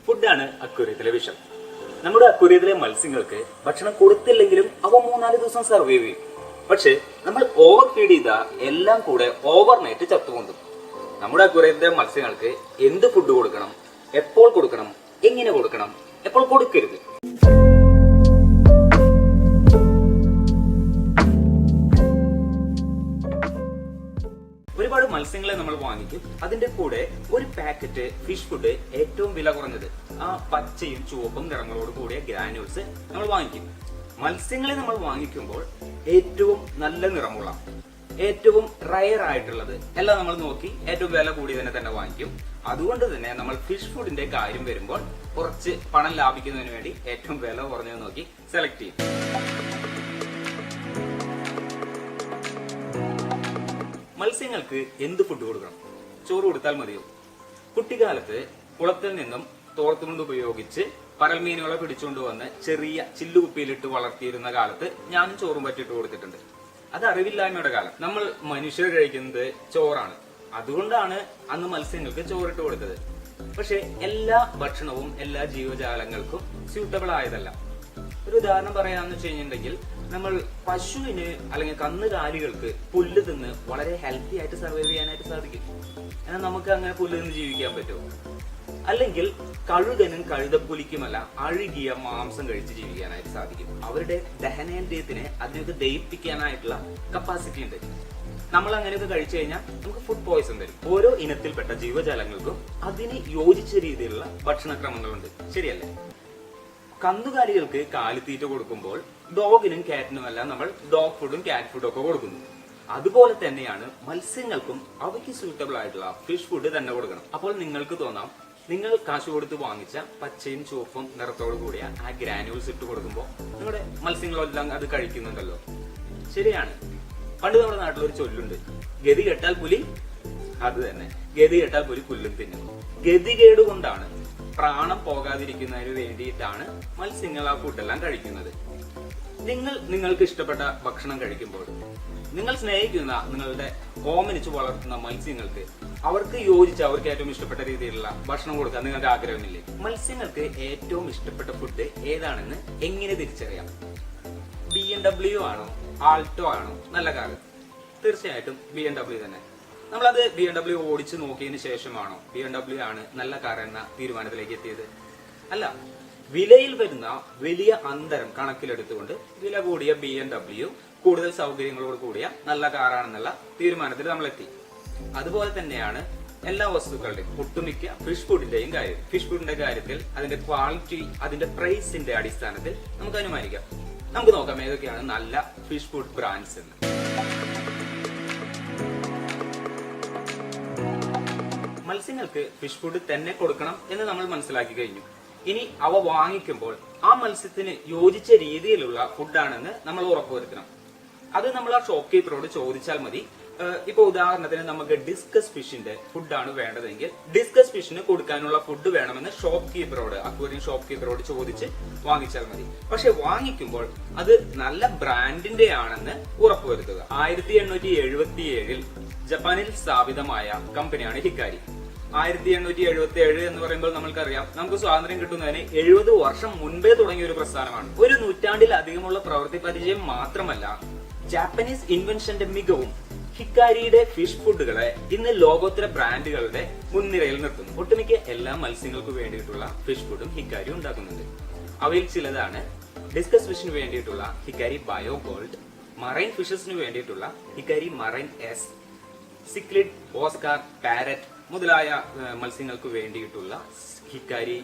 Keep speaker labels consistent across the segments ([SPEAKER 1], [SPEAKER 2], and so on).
[SPEAKER 1] ഫുഡാണ് അക്വേറിയത്തിലെ വിഷം. നമ്മുടെ അക്വേറിയത്തിലെ മത്സ്യങ്ങൾക്ക് ഭക്ഷണം കൊടുത്തില്ലെങ്കിലും അവ 3-4 ദിവസം സർവൈവ് ചെയ്യും. പക്ഷെ നമ്മൾ ഓവർ ഫീഡ് ചെയ്താൽ എല്ലാം കൂടെ ഓവർനൈറ്റ് ചത്തുകൊണ്ടും. നമ്മുടെ അക്വേറിയത്തിലെ മത്സ്യങ്ങൾക്ക് എന്ത് ഫുഡ് കൊടുക്കണം, എപ്പോൾ കൊടുക്കണം, എങ്ങനെ കൊടുക്കണം, എപ്പോൾ കൊടുക്കരുത്. ഒരുപാട് മത്സ്യങ്ങളെ നമ്മൾ വാങ്ങിക്കും. അതിന്റെ കൂടെ ഒരു പാക്കറ്റ് ഫിഷ് ഫുഡ്, ഏറ്റവും വില കുറഞ്ഞത്, ആ പച്ചയും ചുവപ്പും നിറങ്ങളോട് കൂടിയ ഗ്രാനുൾസ് നമ്മൾ വാങ്ങിക്കും. മത്സ്യങ്ങളെ നമ്മൾ വാങ്ങിക്കുമ്പോൾ ഏറ്റവും നല്ല നിറമുള്ള, ഏറ്റവും റയർ ആയിട്ടുള്ളത് എല്ലാം നമ്മൾ നോക്കി ഏറ്റവും വില കൂടി തന്നെ വാങ്ങിക്കും. അതുകൊണ്ട് തന്നെ നമ്മൾ ഫിഷ് ഫുഡിന്റെ കാര്യം വരുമ്പോൾ കുറച്ച് പണം ലാഭിക്കുന്നതിന് വേണ്ടി ഏറ്റവും വില കുറഞ്ഞത് നോക്കി സെലക്ട് ചെയ്യും. മത്സ്യങ്ങൾക്ക് എന്ത് ഫുഡ് കൊടുക്കണം? ചോറ് കൊടുത്താൽ മതിയോ? കുട്ടിക്കാലത്ത് കുളത്തിൽ നിന്നും തോർത്തുകൊണ്ട് ഉപയോഗിച്ച് പരൽമീനുകളെ പിടിച്ചുകൊണ്ടുവന്ന് ചെറിയ ചില്ലുകുപ്പിയിലിട്ട് വളർത്തിയിരുന്ന കാലത്ത് ഞാനും ചോറും പറ്റിയിട്ട് കൊടുത്തിട്ടുണ്ട്. അത് അറിവില്ലായ്മയുടെ കാലം. നമ്മൾ മനുഷ്യർ കഴിക്കുന്നത് ചോറാണ്, അതുകൊണ്ടാണ് അന്ന് മത്സ്യങ്ങൾക്ക് ചോറിട്ട് കൊടുത്തത്. പക്ഷെ എല്ലാ ഭക്ഷണവും എല്ലാ ജീവജാലങ്ങൾക്കും സ്യൂട്ടബിൾ ആയതല്ല. ഒരു ഉദാഹരണം പറയാന്ന് വെച്ച് കഴിഞ്ഞിട്ടുണ്ടെങ്കിൽ, നമ്മൾ പശുവിന് അല്ലെങ്കിൽ കന്നുകാലികൾക്ക് പുല്ല് തിന്ന് വളരെ ഹെൽത്തി ആയിട്ട് സർവൈവ് ചെയ്യാനായിട്ട് സാധിക്കും. എന്നാൽ നമുക്ക് അങ്ങനെ പുല്ല് തിന്ന് ജീവിക്കാൻ പറ്റുമോ? അല്ലെങ്കിൽ കഴുകനും കഴുതപ്പുലിക്കുമല്ല അഴുകിയ മാംസം കഴിച്ച് ജീവിക്കാനായിട്ട് സാധിക്കും. അവരുടെ ദഹനേന്ദ്രിയത്തിനെ അതിനൊക്കെ ദഹിപ്പിക്കാനായിട്ടുള്ള കപ്പാസിറ്റി ഉണ്ട്. നമ്മൾ അങ്ങനെയൊക്കെ കഴിച്ചു കഴിഞ്ഞാൽ നമുക്ക് ഫുഡ് പോയ്സൺ വരും. ഓരോ ഇനത്തിൽപ്പെട്ട ജീവജാലങ്ങൾക്കും അതിന് യോജിച്ച രീതിയിലുള്ള ഭക്ഷണക്രമങ്ങളുണ്ട്, ശരിയല്ലേ? കന്നുകാലികൾക്ക് കാലിത്തീറ്റ കൊടുക്കുമ്പോൾ ഡോഗിനും കാറ്റിനുമെല്ലാം നമ്മൾ ഡോഗ് ഫുഡും കാറ്റ് ഫുഡും ഒക്കെ കൊടുക്കുന്നു. അതുപോലെ തന്നെയാണ് മത്സ്യങ്ങൾക്കും അവയ്ക്ക് സൂട്ടബിൾ ആയിട്ടുള്ള ഫിഷ് ഫുഡ് തന്നെ കൊടുക്കണം. അപ്പോൾ നിങ്ങൾക്ക് തോന്നാം, നിങ്ങൾ കാശ് കൊടുത്ത് വാങ്ങിച്ച പച്ചയും ചുവപ്പും നിറത്തോടു കൂടിയ ആ ഗ്രാനുൾസ് ഇട്ട് കൊടുക്കുമ്പോൾ നിങ്ങളുടെ മത്സ്യങ്ങളെല്ലാം അത് കഴിക്കുന്നുണ്ടല്ലോ. ശരിയാണ്. പണ്ട് നമ്മുടെ നാട്ടിലൊരു ചൊല്ലുണ്ട്, ഗതി കെട്ടാൽ പുലി. അത് തന്നെ, ഗതി കെട്ടാൽ പുലി പുല്ലും തിന്നും. ഗതികേട് കൊണ്ടാണ്, പ്രാണം പോകാതിരിക്കുന്നതിന് വേണ്ടിയിട്ടാണ് മത്സ്യങ്ങൾ ആ ഫുഡെല്ലാം കഴിക്കുന്നത്. നിങ്ങൾക്ക് ഇഷ്ടപ്പെട്ട ഭക്ഷണം കഴിക്കുമ്പോൾ നിങ്ങൾ സ്നേഹിക്കുന്ന, നിങ്ങളുടെ ഓമനിച്ച് വളർത്തുന്ന മത്സ്യങ്ങൾക്ക് അവർക്ക് യോജിച്ച, അവർക്ക് ഏറ്റവും ഇഷ്ടപ്പെട്ട രീതിയിലുള്ള ഭക്ഷണം കൊടുക്കാൻ നിങ്ങൾക്ക് ആഗ്രഹമില്ലേ? മത്സ്യങ്ങൾക്ക് ഏറ്റവും ഇഷ്ടപ്പെട്ട ഫുഡ് ഏതാണെന്ന് എങ്ങനെ തിരിച്ചറിയാം? BMW ആണോ ആൾട്ടോ ആണോ നല്ല കാർ? തീർച്ചയായിട്ടും BMW തന്നെ. നമ്മളത് BMW ഓടിച്ചു നോക്കിയതിന് ശേഷമാണോ BMW ആണ് നല്ല കാർ എന്ന തീരുമാനത്തിലേക്ക് എത്തിയത്? അല്ല, വിലയിൽ വരുന്ന വലിയ അന്തരം കണക്കിലെടുത്തുകൊണ്ട് വില കൂടിയ BMW കൂടുതൽ സൗകര്യങ്ങളോട് കൂടിയ നല്ല കാറാണെന്നുള്ള തീരുമാനത്തിൽ നമ്മൾ എത്തി. അതുപോലെ തന്നെയാണ് എല്ലാ വസ്തുക്കളുടെയും, ഒട്ടുമിക്ക ഫിഷ് ഫുഡിന്റെയും കാര്യം. ഫിഷ് ഫുഡിന്റെ കാര്യത്തിൽ അതിന്റെ ക്വാളിറ്റി, അതിന്റെ പ്രൈസിന്റെ അടിസ്ഥാനത്തിൽ നമുക്ക് അനുമാനിക്കാം. നമുക്ക് നോക്കാം ഏതൊക്കെയാണ് നല്ല ഫിഷ് ഫുഡ് ബ്രാൻഡ്സ് എന്ന്. മത്സ്യങ്ങൾക്ക് ഫിഷ് ഫുഡ് തന്നെ കൊടുക്കണം എന്ന് നമ്മൾ മനസ്സിലാക്കി കഴിഞ്ഞു. ഇനി അവ വാങ്ങിക്കുമ്പോൾ ആ മത്സ്യത്തിന് യോജിച്ച രീതിയിലുള്ള ഫുഡാണെന്ന് നമ്മൾ ഉറപ്പുവരുത്തണം. അത് നമ്മൾ ആ ഷോപ്പ് കീപ്പറോട് ചോദിച്ചാൽ മതി. ഇപ്പൊ ഉദാഹരണത്തിന് നമുക്ക് ഡിസ്കസ് ഫിഷിന്റെ ഫുഡാണ് വേണ്ടതെങ്കിൽ ഡിസ്കസ് ഫിഷിന് കൊടുക്കാനുള്ള ഫുഡ് വേണമെന്ന് ഷോപ്പ് കീപ്പറോട്, അക്വേറിയം ഷോപ്പ് കീപ്പറോട് ചോദിച്ച് വാങ്ങിച്ചാൽ മതി. പക്ഷെ വാങ്ങിക്കുമ്പോൾ അത് നല്ല ബ്രാൻഡിന്റെ ആണെന്ന് ഉറപ്പുവരുത്തുക. 1877 ജപ്പാനിൽ സ്ഥാപിതമായ കമ്പനിയാണ് ഹിക്കാരി. 1877 എന്ന് പറയുമ്പോൾ നമ്മൾക്കറിയാം, നമുക്ക് സ്വാതന്ത്ര്യം കിട്ടുന്നതിന് 70 വർഷം മുൻപേ തുടങ്ങിയ ഒരു പ്രസ്ഥാനമാണ്. ഒരു നൂറ്റാണ്ടിലധികമുള്ള പ്രവൃത്തി പരിചയം മാത്രമല്ല, ജാപ്പനീസ് ഇൻവെൻഷന്റെ മികവും ഹിക്കാരിയുടെ ഫിഷ് ഫുഡുകളെ ഇന്ന് ലോകോത്തര ബ്രാൻഡുകളുടെ മുൻനിരയിൽ നിർത്തുന്നു. ഒട്ടുമിക്ക എല്ലാ മത്സ്യങ്ങൾക്ക് വേണ്ടിയിട്ടുള്ള ഫിഷ് ഫുഡും ഹിക്കാരി ഉണ്ടാക്കുന്നുണ്ട്. അവയിൽ ചിലതാണ് ഡിസ്കസ് ഫിഷിന് വേണ്ടിയിട്ടുള്ള ഹിക്കാരി ബയോ ഗോൾഡ്, മറൈൻ ഫിഷസിന് വേണ്ടിയിട്ടുള്ള Hikari marine S, cichlid, oscar, parrot മുതലായ മത്സ്യങ്ങൾക്ക് വേണ്ടിയിട്ടുള്ള ഹിക്കാരി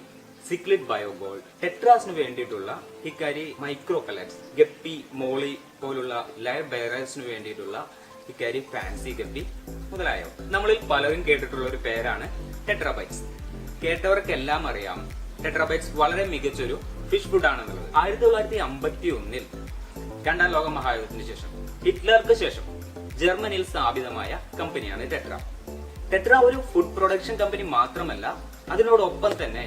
[SPEAKER 1] സിക്ലിഡ് ബയോ ഗോൾഡ്, ടെട്രാസിന് വേണ്ടിയിട്ടുള്ള ഹിക്കാരി മൈക്രോ കലക്സ്, ഗപ്പി, മോളി പോലുള്ള ലയർ ബെയറേഴ്സിന് വേണ്ടിയിട്ടുള്ള ഹിക്കാരി ഫാൻസി ഗപ്പി മുതലായവ. നമ്മളിൽ പലരും കേട്ടിട്ടുള്ള ഒരു പേരാണ് ടെട്രാബൈറ്റ്സ്. കേട്ടവർക്കെല്ലാം അറിയാം, ടെട്രാബൈറ്റ്സ് വളരെ മികച്ചൊരു ഫിഷ് ഫുഡ് ആണെന്നുള്ളത്. 1951 രണ്ടാം ലോക മഹായുദ്ധത്തിന് ശേഷം, ഹിറ്റ്ലർക്ക് ശേഷം ജർമ്മനിയിൽ സ്ഥാപിതമായ കമ്പനിയാണ് ടെട്ര. ടെട്ര ഒരു ഫുഡ് പ്രൊഡക്ഷൻ കമ്പനി മാത്രമല്ല, അതിനോടൊപ്പം തന്നെ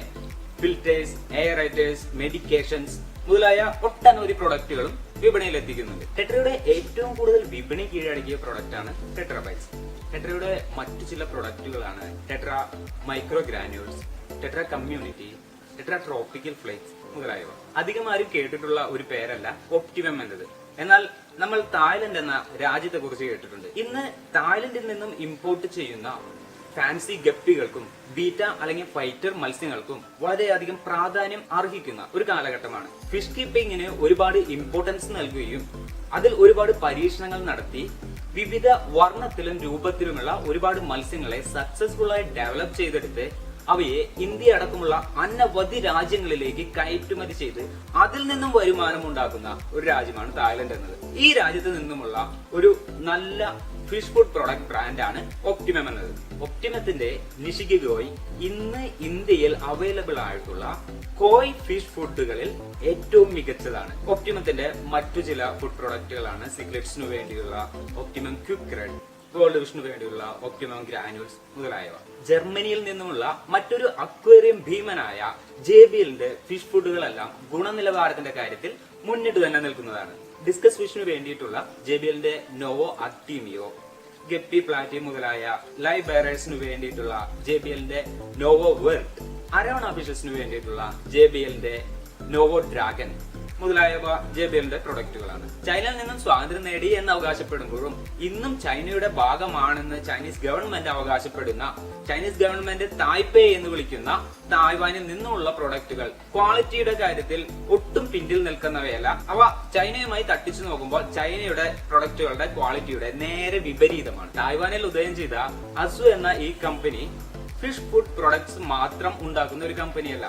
[SPEAKER 1] ഫിൽറ്റേഴ്സ്, എയറേറ്റേഴ്സ്, മെഡിക്കേഷൻസ് മുതലായ ഒട്ടനവധി പ്രൊഡക്റ്റുകളും വിപണിയിൽ എത്തിക്കുന്നുണ്ട്. ടെട്രയുടെ ഏറ്റവും കൂടുതൽ വിപണി കീഴടക്കിയ പ്രൊഡക്റ്റ് ആണ് ടെട്രാബൈറ്റ്സ്. ടെട്രയുടെ മറ്റു ചില പ്രൊഡക്റ്റുകളാണ് Tetra micro granules, Tetra community, Tetra tropical flakes മുതലായവ. അധികം ആരും കേട്ടിട്ടുള്ള ഒരു പേരല്ല ഒപ്റ്റിമം എന്നത്. എന്നാൽ നമ്മൾ തായ്ലൻഡ് എന്ന രാജ്യത്തെ കുറിച്ച് കേട്ടിട്ടുണ്ട്. ഇന്ന് തായ്ലൻഡിൽ നിന്നും ഇമ്പോർട്ട് ചെയ്യുന്ന ഫാൻസി ഗപ്പികൾക്കും ബീറ്റ അല്ലെങ്കിൽ ഫൈറ്റർ മത്സ്യങ്ങൾക്കും വളരെയധികം പ്രാധാന്യം അർഹിക്കുന്ന ഒരു കാലഘട്ടമാണ്. ഫിഷ് കീപ്പിങ്ങിന് ഒരുപാട് ഇമ്പോർട്ടൻസ് നൽകുകയും അതിൽ ഒരുപാട് പരീക്ഷണങ്ങൾ നടത്തി വിവിധ വർണ്ണത്തിലും രൂപത്തിലുമുള്ള ഒരുപാട് മത്സ്യങ്ങളെ സക്സസ്ഫുൾ ആയി ഡെവലപ്പ് ചെയ്തെടുത്ത് അവയെ ഇന്ത്യ അടക്കമുള്ള അനവധി രാജ്യങ്ങളിലേക്ക് കയറ്റുമതി ചെയ്ത് അതിൽ നിന്നും വരുമാനം ഉണ്ടാക്കുന്ന ഒരു രാജ്യമാണ് തായ്ലൻഡ് എന്നത്. ഈ രാജ്യത്ത് നിന്നുമുള്ള ഒരു നല്ല ഫിഷ് ഫുഡ് പ്രൊഡക്റ്റ് ബ്രാൻഡാണ് ഒപ്റ്റിമം എന്നത്. ഒപ്റ്റിമത്തിന്റെ നിഷികി ഗോയ് ഇന്ന് ഇന്ത്യയിൽ അവൈലബിൾ ആയിട്ടുള്ള കോയ് ഫിഷ് ഫുഡുകളിൽ ഏറ്റവും മികച്ചതാണ്. ഒപ്റ്റിമത്തിന്റെ മറ്റു ചില ഫുഡ് പ്രൊഡക്റ്റുകളാണ് സിഗ്ലെറ്റ്സിനു വേണ്ടിയുള്ള ഒപ്റ്റിമം ക്വിക്ക് റെഡ്, ഗോൾഡ് ഫിഷിനു വേണ്ടിയുള്ള ഒപ്റ്റിമം ഗ്രാനുൾസ് മുതലായവ. ജർമ്മനിയിൽ നിന്നുമുള്ള മറ്റൊരു അക്വേറിയം ഭീമനായ JBLന്റെ ഫിഷ് ഫുഡുകളെല്ലാം ഗുണനിലവാരത്തിന്റെ കാര്യത്തിൽ മുന്നിട്ട് തന്നെ നിൽക്കുന്നതാണ്. ഡിസ്കസ് ഫിഷിനു വേണ്ടിയിട്ടുള്ള JBLന്റെ നോവോ അക്ടീമിയോ, ഗപ്പി പ്ലാറ്റി മുതലായ ലൈവ് ബെയറേഴ്സിനു വേണ്ടിയിട്ടുള്ള JBLന്റെ നോവോ വെർട്ട്, അരോണ ഫിഷസിനു വേണ്ടിയിട്ടുള്ള JBLന്റെ നോവോ ഡ്രാഗൺ മുതലായവ JBLന്റെ പ്രൊഡക്റ്റുകളാണ്. ചൈനയിൽ നിന്നും സ്വാതന്ത്ര്യം നേടി എന്ന് അവകാശപ്പെടുമ്പോഴും ഇന്നും ചൈനയുടെ ഭാഗമാണെന്ന് ചൈനീസ് ഗവൺമെന്റ് അവകാശപ്പെടുന്ന, ചൈനീസ് ഗവൺമെന്റ് തായ്പേ എന്ന് വിളിക്കുന്ന തായ്വാനിൽ നിന്നുമുള്ള പ്രൊഡക്റ്റുകൾ ക്വാളിറ്റിയുടെ കാര്യത്തിൽ ഒട്ടും പിന്നിൽ നിൽക്കുന്നവയല്ല. അവ ചൈനയുമായി തട്ടിച്ചു നോക്കുമ്പോൾ ചൈനയുടെ പ്രൊഡക്റ്റുകളുടെ ക്വാളിറ്റിയുടെ നേരെ വിപരീതമാണ്. തായ്വാനിൽ ഉദയം ചെയ്ത അസു എന്ന ഈ കമ്പനി ഫിഷ് ഫുഡ് പ്രൊഡക്ട്സ് മാത്രം ഉണ്ടാക്കുന്ന ഒരു കമ്പനിയല്ല.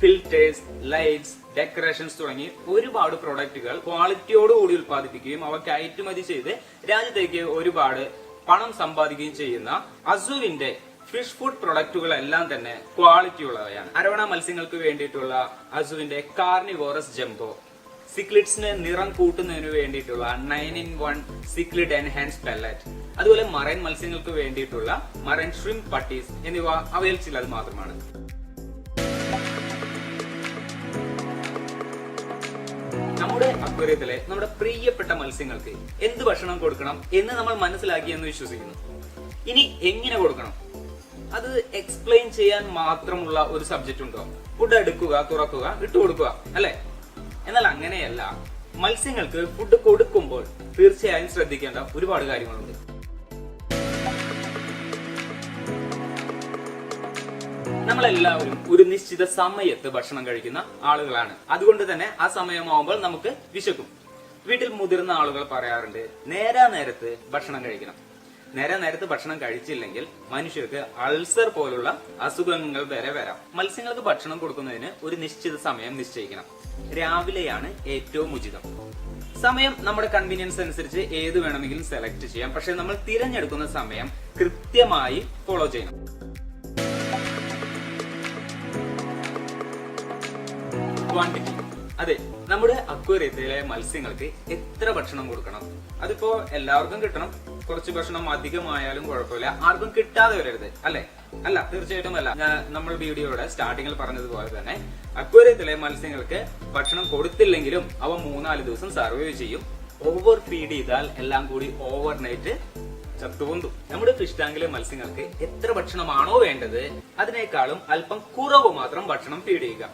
[SPEAKER 1] ഫിൽറ്റേഴ്സ്, ലൈറ്റ്സ്, ഡെക്കറേഷൻസ് തുടങ്ങി ഒരുപാട് പ്രൊഡക്റ്റുകൾ ക്വാളിറ്റിയോടുകൂടി ഉൽപ്പാദിപ്പിക്കുകയും അവ കയറ്റുമതി ചെയ്ത് രാജ്യത്തേക്ക് ഒരുപാട് പണം സമ്പാദിക്കുകയും ചെയ്യുന്ന അസുവിന്റെ ഫിഷ് ഫുഡ് പ്രൊഡക്റ്റുകളെല്ലാം തന്നെ ക്വാളിറ്റി ഉള്ളവയാണ്. അരോണ മത്സ്യങ്ങൾക്ക് വേണ്ടിയിട്ടുള്ള അസുവിന്റെ കാർണിവോറസ് ജംബോ, സിക്ലിഡ്സിന് നിറം കൂട്ടുന്നതിന് വേണ്ടിയിട്ടുള്ള 9-in-1 സിക്ലിഡ് എൻഹാൻസ് പെല്ലറ്റ്, അതുപോലെ മറൈൻ മത്സ്യങ്ങൾക്ക് വേണ്ടിയിട്ടുള്ള മറൈൻ ഷ്രിംപ് പട്ടീസ് എന്നിവ അവയിൽ ചിലത് മാത്രമാണ്. നമ്മുടെ അക്വേറിയത്തിലെ നമ്മുടെ പ്രിയപ്പെട്ട മത്സ്യങ്ങൾക്ക് എന്ത് ഭക്ഷണം കൊടുക്കണം എന്ന് നമ്മൾ മനസ്സിലാക്കിയെന്ന് വിശ്വസിക്കുന്നു. ഇനി എങ്ങനെ കൊടുക്കണം, അത് എക്സ്പ്ലെയിൻ ചെയ്യാൻ മാത്രമുള്ള ഒരു സബ്ജക്റ്റ് ഉണ്ടോ? ഫുഡ് എടുക്കുക, തുറക്കുക, ഇട്ടുകൊടുക്കുക, അല്ലെ? എന്നാൽ അങ്ങനെയല്ല. മത്സ്യങ്ങൾക്ക് ഫുഡ് കൊടുക്കുമ്പോൾ തീർച്ചയായും ശ്രദ്ധിക്കേണ്ട ഒരുപാട് കാര്യങ്ങളുണ്ട്. നമ്മളെല്ലാവരും ഒരു നിശ്ചിത സമയത്ത് ഭക്ഷണം കഴിക്കുന്ന ആളുകളാണ്. അതുകൊണ്ട് തന്നെ ആ സമയമാകുമ്പോൾ നമുക്ക് വിശക്കും. വീട്ടിൽ മുതിർന്ന ആളുകൾ പറയാറുണ്ട്, നേരത്ത് ഭക്ഷണം കഴിക്കണം. നേരത്ത് ഭക്ഷണം കഴിച്ചില്ലെങ്കിൽ മനുഷ്യർക്ക് അൾസർ പോലുള്ള അസുഖങ്ങൾ വരെ വരാം. മത്സ്യങ്ങൾക്ക് ഭക്ഷണം കൊടുക്കുന്നതിന് ഒരു നിശ്ചിത സമയം നിശ്ചയിക്കണം. രാവിലെയാണ് ഏറ്റവും ഉചിതം. സമയം നമ്മുടെ കൺവീനിയൻസ് അനുസരിച്ച് ഏത് വേണമെങ്കിലും സെലക്ട് ചെയ്യാം. പക്ഷെ നമ്മൾ തിരഞ്ഞെടുക്കുന്ന സമയം കൃത്യമായി ഫോളോ ചെയ്യണം. ക്വാണ്ടിറ്റി, അതെ, നമ്മുടെ അക്വേറിയത്തിലെ മത്സ്യങ്ങൾക്ക് എത്ര ഭക്ഷണം കൊടുക്കണം? അതിപ്പോ എല്ലാവർക്കും കിട്ടണം. കുറച്ച് ഭക്ഷണം അധികമായാലും കുഴപ്പമില്ല, ആർക്കും കിട്ടാതെ വരരുത്, അല്ലെ? അല്ല, തീർച്ചയായിട്ടും അല്ല. നമ്മൾ വീഡിയോയുടെ സ്റ്റാർട്ടിങ്ങിൽ പറഞ്ഞതുപോലെ തന്നെ അക്വേറിയത്തിലെ മത്സ്യങ്ങൾക്ക് ഭക്ഷണം കൊടുത്തില്ലെങ്കിലും അവ 3-4 ദിവസം സർവൈവ് ചെയ്യും. ഓവർ ഫീഡ് ചെയ്താൽ എല്ലാം കൂടി ഓവർനൈറ്റ് ചത്തുപൊന്തും. നമ്മുടെ ഫിഷ് ടാങ്കിലെ മത്സ്യങ്ങൾക്ക് എത്ര ഭക്ഷണമാണോ വേണ്ടത് അതിനേക്കാളും അല്പം കുറവ് മാത്രം ഭക്ഷണം ഫീഡ് ചെയ്യുക.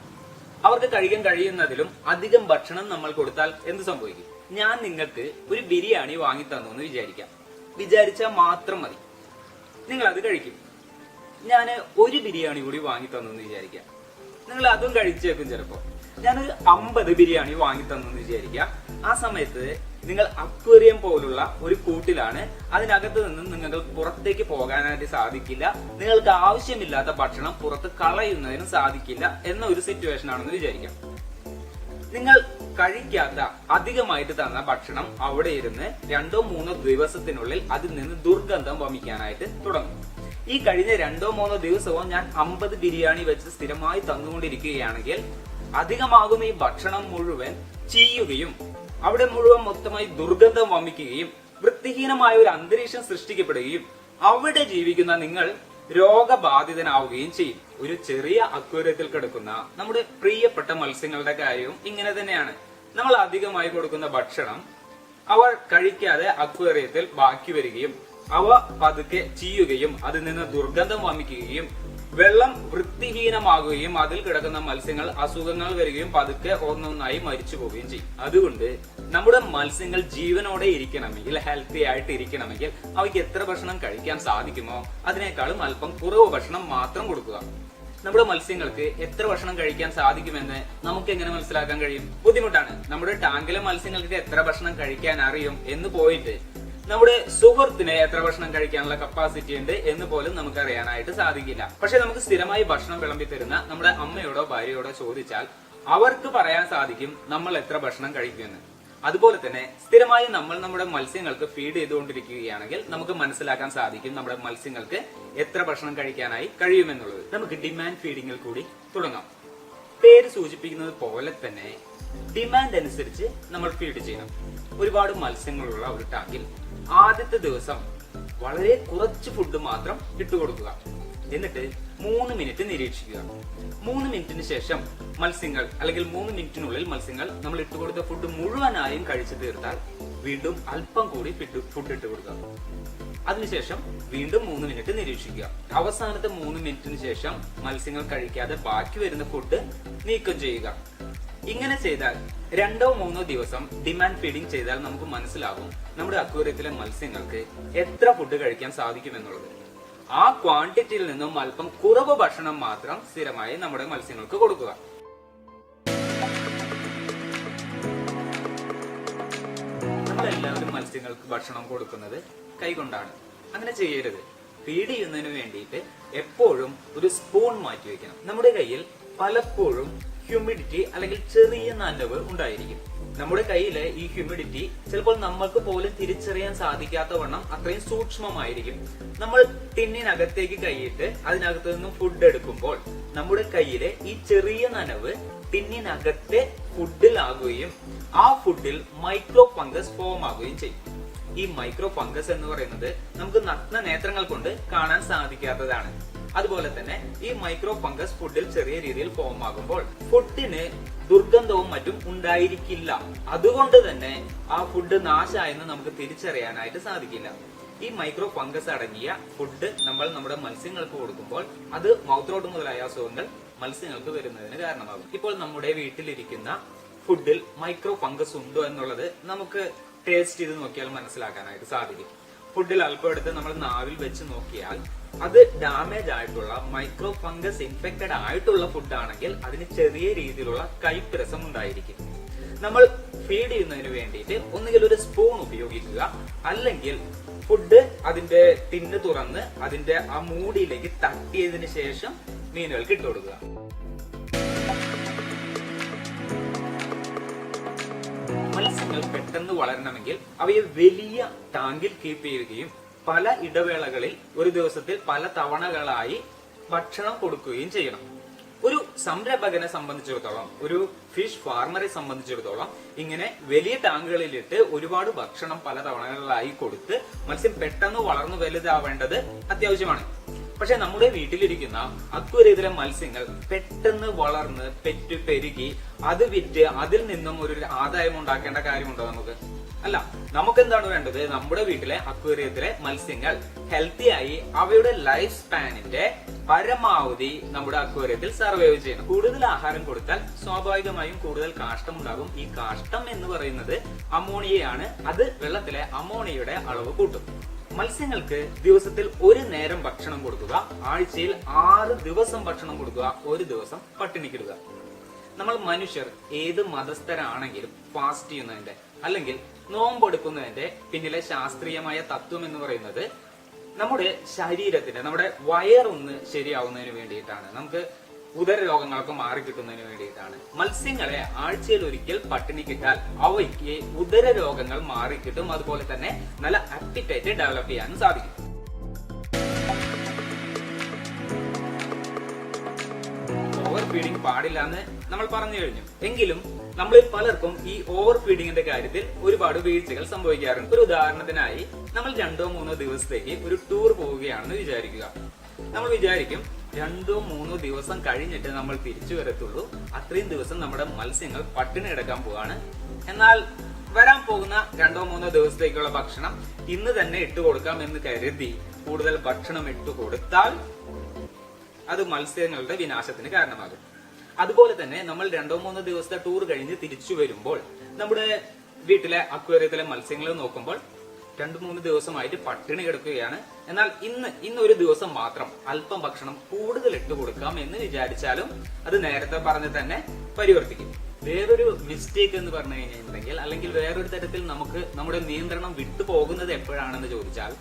[SPEAKER 1] അവർക്ക് കഴിക്കാൻ കഴിയുന്നതിലും അധികം ഭക്ഷണം നമ്മൾ കൊടുത്താൽ എന്ത് സംഭവിക്കും? ഞാൻ നിങ്ങൾക്ക് ഒരു ബിരിയാണി വാങ്ങി തന്നു എന്ന് വിചാരിച്ചാൽ മാത്രം മതി, നിങ്ങൾ അത് കഴിക്കും. ഞാൻ ഒരു ബിരിയാണി കൂടി വാങ്ങി തന്നു എന്ന് വിചാരിക്കാം, നിങ്ങൾ അതും കഴിച്ചേക്കും. ചിലപ്പോ ഞാനൊരു 50 ബിരിയാണി വാങ്ങി തന്നു എന്ന് വിചാരിക്കാം. ആ സമയത്ത് നിങ്ങൾ അക്വേറിയം പോലുള്ള ഒരു കൂട്ടിലാണ്. അതിനകത്ത് നിന്നും നിങ്ങൾക്ക് പുറത്തേക്ക് പോകാനായിട്ട് സാധിക്കില്ല. നിങ്ങൾക്ക് ആവശ്യമില്ലാത്ത ഭക്ഷണം പുറത്ത് കളയുന്നതിനും സാധിക്കില്ല എന്ന ഒരു സിറ്റുവേഷൻ ആണെന്ന് വിചാരിക്കാം. നിങ്ങൾ കഴിക്കാത്ത അധികമായിട്ട് തന്ന ഭക്ഷണം അവിടെ ഇരുന്ന് 2-3 ദിവസത്തിനുള്ളിൽ അതിൽ നിന്ന് ദുർഗന്ധം വമിക്കാനായിട്ട് തുടങ്ങും. ഈ കഴിഞ്ഞ 2-3 ദിവസവും ഞാൻ 50 ബിരിയാണി വെച്ച് സ്ഥിരമായി തന്നുകൊണ്ടിരിക്കുകയാണെങ്കിൽ അധികമാകും ഈ ഭക്ഷണം മുഴുവൻ ചീയുകയും അവിടെ മുഴുവൻ മൊത്തമായി ദുർഗന്ധം വമിക്കുകയും വൃത്തിഹീനമായ ഒരു അന്തരീക്ഷം സൃഷ്ടിക്കപ്പെടുകയും അവിടെ ജീവിക്കുന്ന നിങ്ങൾ രോഗബാധിതനാവുകയും ചെയ്യും. ഒരു ചെറിയ അക്വേറിയത്തിൽ കിടക്കുന്ന നമ്മുടെ പ്രിയപ്പെട്ട മത്സ്യങ്ങളുടെ കാര്യവും ഇങ്ങനെ തന്നെയാണ്. നമ്മൾ അധികമായി കൊടുക്കുന്ന ഭക്ഷണം അവ കഴിക്കാതെ അക്വേറിയത്തിൽ ബാക്കി വരികയും അവ പതുക്കെ ചീയുകയും അതിൽ നിന്ന് ദുർഗന്ധം വമിക്കുകയും വെള്ളം വൃത്തിഹീനമാകുകയും അതിൽ കിടക്കുന്ന മത്സ്യങ്ങൾ അസുഖങ്ങൾ വരികയും പതുക്കെ ഒന്നൊന്നായി മരിച്ചു പോവുകയും ചെയ്യും. അതുകൊണ്ട് നമ്മുടെ മത്സ്യങ്ങൾ ജീവനോടെ ഇരിക്കണമെങ്കിൽ, ഹെൽത്തി ആയിട്ട് ഇരിക്കണമെങ്കിൽ അവയ്ക്ക് എത്ര ഭക്ഷണം കഴിക്കാൻ സാധിക്കുമോ അതിനേക്കാളും അല്പം കുറവ് ഭക്ഷണം മാത്രം കൊടുക്കുക. നമ്മുടെ മത്സ്യങ്ങൾക്ക് എത്ര ഭക്ഷണം കഴിക്കാൻ സാധിക്കുമെന്ന് നമുക്ക് എങ്ങനെ മനസ്സിലാക്കാൻ കഴിയും? ബുദ്ധിമുട്ടാണ്. നമ്മുടെ ടാങ്കിലെ മത്സ്യങ്ങൾക്ക് എത്ര ഭക്ഷണം കഴിക്കാൻ അറിയും എന്ന് പോയിട്ട് നമ്മുടെ സുഹൃത്തിന് എത്ര ഭക്ഷണം കഴിക്കാനുള്ള കപ്പാസിറ്റി ഉണ്ട് എന്ന് പോലും നമുക്ക് അറിയാനായിട്ട് സാധിക്കില്ല. പക്ഷെ നമുക്ക് സ്ഥിരമായി ഭക്ഷണം വിളമ്പി തരുന്ന നമ്മുടെ അമ്മയോടോ ഭാര്യയോടോ ചോദിച്ചാൽ അവർക്ക് പറയാൻ സാധിക്കും നമ്മൾ എത്ര ഭക്ഷണം കഴിക്കുമെന്ന്. അതുപോലെ തന്നെ സ്ഥിരമായി നമ്മൾ നമ്മുടെ മത്സ്യങ്ങൾക്ക് ഫീഡ് ചെയ്തുകൊണ്ടിരിക്കുകയാണെങ്കിൽ നമുക്ക് മനസ്സിലാക്കാൻ സാധിക്കും നമ്മുടെ മത്സ്യങ്ങൾക്ക് എത്ര ഭക്ഷണം കഴിക്കാനായി കഴിയുമെന്നുള്ളത്. നമുക്ക് ഡിമാൻഡ് ഫീഡിങ്ങിൽ കൂടി തുടങ്ങാം. പേര് സൂചിപ്പിക്കുന്നത് പോലെ തന്നെ ഡിമാൻഡ് അനുസരിച്ച് നമ്മൾ ഫീഡ് ചെയ്യണം. ഒരുപാട് മത്സ്യങ്ങളുള്ള ഒരു ടാങ്കിൽ ആദ്യത്തെ ദിവസം വളരെ കുറച്ച് ഫുഡ് മാത്രം ഇട്ടുകൊടുക്കുക. എന്നിട്ട് 3 മിനിറ്റ് നിരീക്ഷിക്കുക. 3 മിനിറ്റിന് ശേഷം മത്സ്യങ്ങൾ അല്ലെങ്കിൽ 3 മിനിറ്റിനുള്ളിൽ മത്സ്യങ്ങൾ നമ്മൾ ഇട്ടുകൊടുത്ത ഫുഡ് മുഴുവനായും കഴിച്ചു തീർത്താൽ വീണ്ടും അല്പം കൂടി ഫുഡ് ഇട്ട് കൊടുക്കുക. അതിനുശേഷം വീണ്ടും 3 മിനിറ്റ് നിരീക്ഷിക്കുക. അവസാനത്തെ 3 മിനിറ്റിന് ശേഷം മത്സ്യങ്ങൾ കഴിക്കാതെ ബാക്കി വരുന്ന ഫുഡ് നീക്കം ചെയ്യുക. ഇങ്ങനെ ചെയ്താൽ 2-3 ദിവസം ഡിമാൻഡ് ഫീഡിംഗ് ചെയ്താൽ നമുക്ക് മനസ്സിലാകും നമ്മുടെ അക്വേറിയത്തിലെ മത്സ്യങ്ങൾക്ക് എത്ര ഫുഡ് കഴിക്കാൻ സാധിക്കുമെന്നുള്ളത്. ആ ക്വാണ്ടിറ്റിയിൽ നിന്നും അല്പം കുറവ് ഭക്ഷണം മാത്രം സ്ഥിരമായി നമ്മുടെ മത്സ്യങ്ങൾക്ക് കൊടുക്കുക. നമ്മളെല്ലാവരും മത്സ്യങ്ങൾക്ക് ഭക്ഷണം കൊടുക്കുന്നത് കൈകൊണ്ടാണ്. അങ്ങനെ ചെയ്യരുത്. ഫീഡ് ചെയ്യുന്നതിന് വേണ്ടിയിട്ട് എപ്പോഴും ഒരു സ്പൂൺ മാറ്റി വെക്കണം. നമ്മുടെ കയ്യിൽ പലപ്പോഴും ഹ്യൂമിഡിറ്റി അല്ലെങ്കിൽ ചെറിയ നനവ് ഉണ്ടായിരിക്കും. നമ്മുടെ കയ്യിലെ ഈ ഹ്യൂമിഡിറ്റി ചിലപ്പോൾ നമ്മൾക്ക് പോലും തിരിച്ചറിയാൻ സാധിക്കാത്ത വണ്ണം അത്രയും സൂക്ഷ്മമായിരിക്കും. നമ്മൾ ടിന്നിനകത്തേക്ക് കൈയിട്ട് അതിനകത്ത് നിന്നും ഫുഡ് എടുക്കുമ്പോൾ നമ്മുടെ കയ്യിലെ ഈ ചെറിയ നനവ് ടിന്നിനകത്തെ ഫുഡിലാകുകയും ആ ഫുഡിൽ മൈക്രോ ഫംഗസ് ഫോം ആകുകയും ചെയ്യും. ഈ മൈക്രോ ഫംഗസ് എന്ന് പറയുന്നത് നമുക്ക് നഗ്ന നേത്രങ്ങൾ കൊണ്ട് കാണാൻ സാധിക്കാത്തതാണ്. അതുപോലെ തന്നെ ഈ മൈക്രോ ഫംഗസ് ഫുഡിൽ ചെറിയ രീതിയിൽ ഫോം ആകുമ്പോൾ ഫുഡിന് ദുർഗന്ധവും മറ്റും ഉണ്ടായിരിക്കില്ല. അതുകൊണ്ട് തന്നെ ആ ഫുഡ് നാശമായെന്ന് നമുക്ക് തിരിച്ചറിയാനായിട്ട് സാധിക്കില്ല. ഈ മൈക്രോ ഫംഗസ് അടങ്ങിയ ഫുഡ് നമ്മൾ നമ്മുടെ മത്സ്യങ്ങൾക്ക് കൊടുക്കുമ്പോൾ അത് മൗത്ത് റോട്ട് മുതലായ അസുഖങ്ങൾ മത്സ്യങ്ങൾക്ക് വരുന്നതിന് കാരണമാകും. ഇപ്പോൾ നമ്മുടെ വീട്ടിലിരിക്കുന്ന ഫുഡിൽ മൈക്രോ ഫംഗസ് ഉണ്ടോ എന്നുള്ളത് നമുക്ക് ടേസ്റ്റ് ചെയ്ത് നോക്കിയാൽ മനസ്സിലാക്കാനായിട്ട് സാധിക്കും. ഫുഡിൽ അല്പം എടുത്ത് നമ്മൾ നാവിൽ വെച്ച് നോക്കിയാൽ അത് ഡാമേജ് ആയിട്ടുള്ള മൈക്രോ ഫംഗസ് ഇൻഫെക്റ്റഡ് ആയിട്ടുള്ള ഫുഡ് ആണെങ്കിൽ അതിന് ചെറിയ രീതിയിലുള്ള കയ്പ്പ് രസം ഉണ്ടായിരിക്കും. നമ്മൾ ഫീഡ് ചെയ്യുന്നതിന് വേണ്ടിയിട്ട് ഒന്നുകിൽ ഒരു സ്പൂൺ ഉപയോഗിക്കുക, അല്ലെങ്കിൽ ഫുഡ് അതിന്റെ ടിന്ന് തുറന്ന് അതിന്റെ ആ മൂടിയിലേക്ക് തട്ടിയതിനു ശേഷം മീനുകൾക്ക് ഇട്ട് കൊടുക്കുക. മത്സ്യങ്ങൾ പെട്ടെന്ന് വളരണമെങ്കിൽ അവയെ വലിയ ടാങ്കിൽ കീപ്പ് ചെയ്യുകയും പല ഇടവേളകളിൽ ഒരു ദിവസത്തിൽ പല തവണകളായി ഭക്ഷണം കൊടുക്കുകയും ചെയ്യണം. ഒരു സംരംഭകനെ സംബന്ധിച്ചിടത്തോളം, ഒരു ഫിഷ് ഫാർമറെ സംബന്ധിച്ചിടത്തോളം ഇങ്ങനെ വലിയ ടാങ്കുകളിലിട്ട് ഒരുപാട് ഭക്ഷണം പല തവണകളിലായി കൊടുത്ത് മത്സ്യം പെട്ടെന്ന് വളർന്നു വലുതാവേണ്ടത് അത്യാവശ്യമാണ്. പക്ഷെ നമ്മുടെ വീട്ടിലിരിക്കുന്ന അക്വേറിയത്തിലെ മത്സ്യങ്ങൾ പെട്ടെന്ന് വളർന്ന് പെരുകി അത് വിറ്റ് അതിൽ നിന്നും ഒരു ആദായം ഉണ്ടാക്കേണ്ട കാര്യമുണ്ടോ നമുക്ക്? അല്ല. നമുക്ക് എന്താണ് വേണ്ടത്? നമ്മുടെ വീട്ടിലെ അക്വേറിയത്തിലെ മത്സ്യങ്ങൾ ഹെൽത്തി ആയി അവയുടെ ലൈഫ് സ്പാനിന്റെ പരമാവധി നമ്മുടെ അക്വേറിയത്തിൽ സർവൈവ് ചെയ്യണം. കൂടുതൽ ആഹാരം കൊടുത്താൽ സ്വാഭാവികമായും കൂടുതൽ കാഷ്ടം ഉണ്ടാകും. ഈ കാഷ്ടം എന്ന് പറയുന്നത് അമോണിയയാണ്. അത് വെള്ളത്തിലെ അമോണിയയുടെ അളവ് കൂട്ടും. മത്സ്യങ്ങൾക്ക് ദിവസത്തിൽ ഒരു നേരം ഭക്ഷണം കൊടുക്കുക, ആഴ്ചയിൽ 6 ദിവസം ഭക്ഷണം കൊടുക്കുക, ഒരു ദിവസം പട്ടിണിക്കിടുക. നമ്മൾ മനുഷ്യർ ഏത് മതസ്ഥരാണെങ്കിലും ഫാസ്റ്റ് ചെയ്യുന്നതിന്റെ അല്ലെങ്കിൽ നോമ്പെടുക്കുന്നതിന്റെ പിന്നിലെ ശാസ്ത്രീയമായ തത്വം എന്ന് പറയുന്നത് നമ്മുടെ ശരീരത്തിന്റെ, നമ്മുടെ വയറൊന്ന് ശരിയാവുന്നതിന് വേണ്ടിയിട്ടാണ്. നമുക്ക് ഉദര രോഗങ്ങളൊക്കെ മാറിക്കിട്ടുന്നതിന് വേണ്ടിയിട്ടാണ്. മത്സ്യങ്ങളെ ആഴ്ചയിൽ ഒരിക്കൽ പട്ടിണിക്കിട്ടാൽ അവയ്ക്ക് ഉദര രോഗങ്ങൾ മാറിക്കിട്ടും. അതുപോലെ തന്നെ നല്ല അപ്പിറ്റൈറ്റ് ഡെവലപ്പ് ചെയ്യാനും സാധിക്കും. ഓവർ ഫീഡിംഗ് പാടില്ല എന്ന് നമ്മൾ പറഞ്ഞു കഴിഞ്ഞു. എങ്കിലും നമ്മളിൽ പലർക്കും ഈ ഓവർ ഫീഡിങ്ങിന്റെ കാര്യത്തിൽ ഒരുപാട് വീഴ്ചകൾ സംഭവിക്കാറുണ്ട്. ഒരു ഉദാഹരണത്തിനായി നമ്മൾ 2-3 ദിവസത്തേക്ക് ഒരു ടൂർ പോവുകയാണെന്ന് വിചാരിക്കുക. നമ്മൾ വിചാരിക്കും 2-3 ദിവസം കഴിഞ്ഞിട്ട് നമ്മൾ തിരിച്ചു വരത്തുള്ളൂ, അത്രയും ദിവസം നമ്മുടെ മത്സ്യങ്ങൾ പട്ടിണി കിടക്കാൻ പോവാണ്. എന്നാൽ വരാൻ പോകുന്ന 2-3 ദിവസത്തേക്കുള്ള ഭക്ഷണം ഇന്ന് തന്നെ ഇട്ട് കൊടുക്കാം എന്ന് കരുതി കൂടുതൽ ഭക്ഷണം ഇട്ട് കൊടുത്താൽ അത് മത്സ്യങ്ങളുടെ വിനാശത്തിന് കാരണമാകും. അതുപോലെ തന്നെ നമ്മൾ 2-3 ദിവസത്തെ ടൂർ കഴിഞ്ഞ് തിരിച്ചു വരുമ്പോൾ നമ്മുടെ വീട്ടിലെ അക്വേറിയത്തിലെ മത്സ്യങ്ങൾ നോക്കുമ്പോൾ 2-3 ദിവസമായിട്ട് പട്ടിണി കിടക്കുകയാണ്. എന്നാൽ ഇന്ന് ഒരു ദിവസം മാത്രം അല്പം ഭക്ഷണം കൂടുതൽ ഇട്ട് കൊടുക്കാം എന്ന് വിചാരിച്ചാലും അത് നേരത്തെ പറഞ്ഞ് തന്നെ പരിവർത്തിക്കും. വേറൊരു മിസ്റ്റേക്ക് എന്ന് പറഞ്ഞു കഴിഞ്ഞിട്ടുണ്ടെങ്കിൽ, അല്ലെങ്കിൽ വേറൊരു തരത്തിൽ നമുക്ക് നമ്മുടെ നിയന്ത്രണം വിട്ടുപോകുന്നത് എപ്പോഴാണെന്ന് ചോദിച്ചാൽ,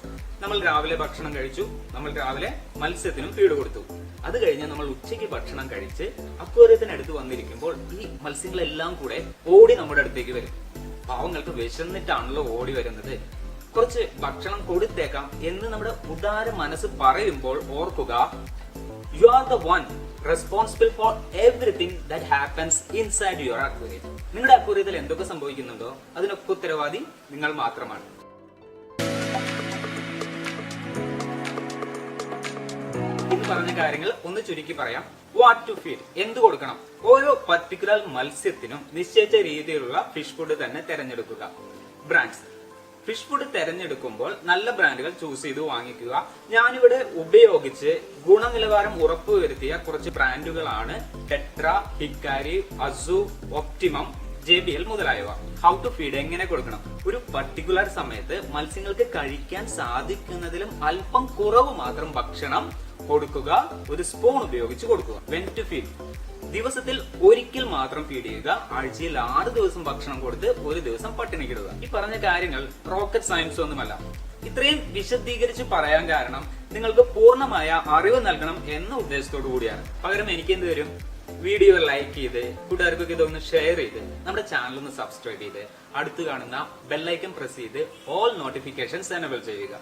[SPEAKER 1] നമ്മൾ രാവിലെ ഭക്ഷണം കഴിച്ചു, നമ്മൾ രാവിലെ മത്സ്യത്തിനും ഫീഡ് കൊടുത്തു. അത് കഴിഞ്ഞ് നമ്മൾ ഉച്ചയ്ക്ക് ഭക്ഷണം കഴിച്ച് അക്വേറിയത്തിനടുത്ത് വന്നിരിക്കുമ്പോൾ ഈ മത്സ്യങ്ങളെല്ലാം കൂടെ ഓടി നമ്മുടെ അടുത്തേക്ക് വരും. പാവങ്ങൾക്ക് വിശന്നിട്ടാണല്ലോ ഓടി വരുന്നത്, കുറച്ച് ഭക്ഷണം കൊടുത്തേക്കാം എന്ന് നമ്മുടെ ഉദാര മനസ്സ് പറയുമ്പോൾ ഓർക്കുക, you are the one responsible for everything that happens inside your aquarium. നിങ്ങളുടെ അക്വേറിയത്തിൽ എന്തൊക്കെ സംഭവിക്കുന്നുണ്ടോ അതിനൊക്കെ ഉത്തരവാദി നിങ്ങൾ മാത്രമാണ്. ഇന്ന് പറഞ്ഞ കാര്യങ്ങൾ ഒന്ന് ചുരുക്കി പറയാം. വാട്ട് ടു ഫീഡ്, എന്ത് കൊടുക്കണം. ഓരോ പർട്ടിക്കുലർ മത്സ്യത്തിനും നിശ്ചയിച്ച രീതിയിലുള്ള ഫിഷ് ഫുഡ് തന്നെ തിരഞ്ഞെടുക്കുക. ബ്രാൻഡ്സ്, ഫിഷ് ഫുഡ് തിരഞ്ഞെടുക്കുമ്പോൾ നല്ല ബ്രാൻഡുകൾ ചൂസ് ചെയ്ത് വാങ്ങിക്കുക. ഞാനിവിടെ ഉപയോഗിച്ച് ഗുണനിലവാരം ഉറപ്പുവരുത്തിയ കുറച്ച് ബ്രാൻഡുകളാണ് ടെട്ര, ഹിക്കാരി, അസു, ഒപ്റ്റിമം, JBL മുതലായവ. ഹൗ ടു ഫീഡ്, എങ്ങനെ കൊടുക്കണം. ഒരു പർട്ടിക്കുലർ സമയത്ത് മത്സ്യങ്ങൾക്ക് കഴിക്കാൻ സാധിക്കുന്നതിലും അല്പം കുറവ് മാത്രം ഭക്ഷണം കൊടുക്കുക. ഒരു സ്പൂൺ ഉപയോഗിച്ച് കൊടുക്കുക. വെൻ ടു ഫീഡ്, ദിവസത്തിൽ ഒരിക്കൽ മാത്രം ഫീഡ് ചെയ്യുക. ആഴ്ചയിൽ 6 ദിവസം ഭക്ഷണം കൊടുത്ത് 1 ദിവസം പട്ടിണിക്കിടുക. ഈ പറഞ്ഞ കാര്യങ്ങൾ റോക്കറ്റ് സയൻസ് ഒന്നുമല്ല. ഇത്രയും വിശദീകരിച്ച് പറയാൻ കാരണം നിങ്ങൾക്ക് പൂർണ്ണമായ അറിവ് നൽകണം എന്ന ഉദ്ദേശത്തോടു കൂടിയാണ്. പകരം എനിക്ക് എന്ത് വരും, വീഡിയോ ലൈക്ക് ചെയ്ത് കൂട്ടുകാർക്കൊക്കെ ഇതൊന്ന് ഷെയർ ചെയ്ത് നമ്മുടെ ചാനൽ ഒന്ന് സബ്സ്ക്രൈബ് ചെയ്ത് അടുത്ത് കാണുന്ന ബെല്ലൈക്കൺ പ്രസ് ചെയ്ത് ഓൾ നോട്ടിഫിക്കേഷൻസ് എനേബിൾ ചെയ്യുക.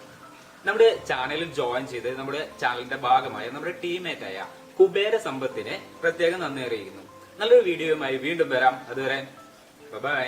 [SPEAKER 1] നമ്മുടെ ചാനലിൽ ജോയിൻ ചെയ്ത് നമ്മുടെ ചാനലിന്റെ ഭാഗമായ നമ്മുടെ ടീമേറ്റായ കുബേര സമ്പത്തിനെ പ്രത്യേകം നന്ദി അറിയിക്കുന്നു. നല്ലൊരു വീഡിയോയുമായി വീണ്ടും വരാം. അതുവരെ ബൈ.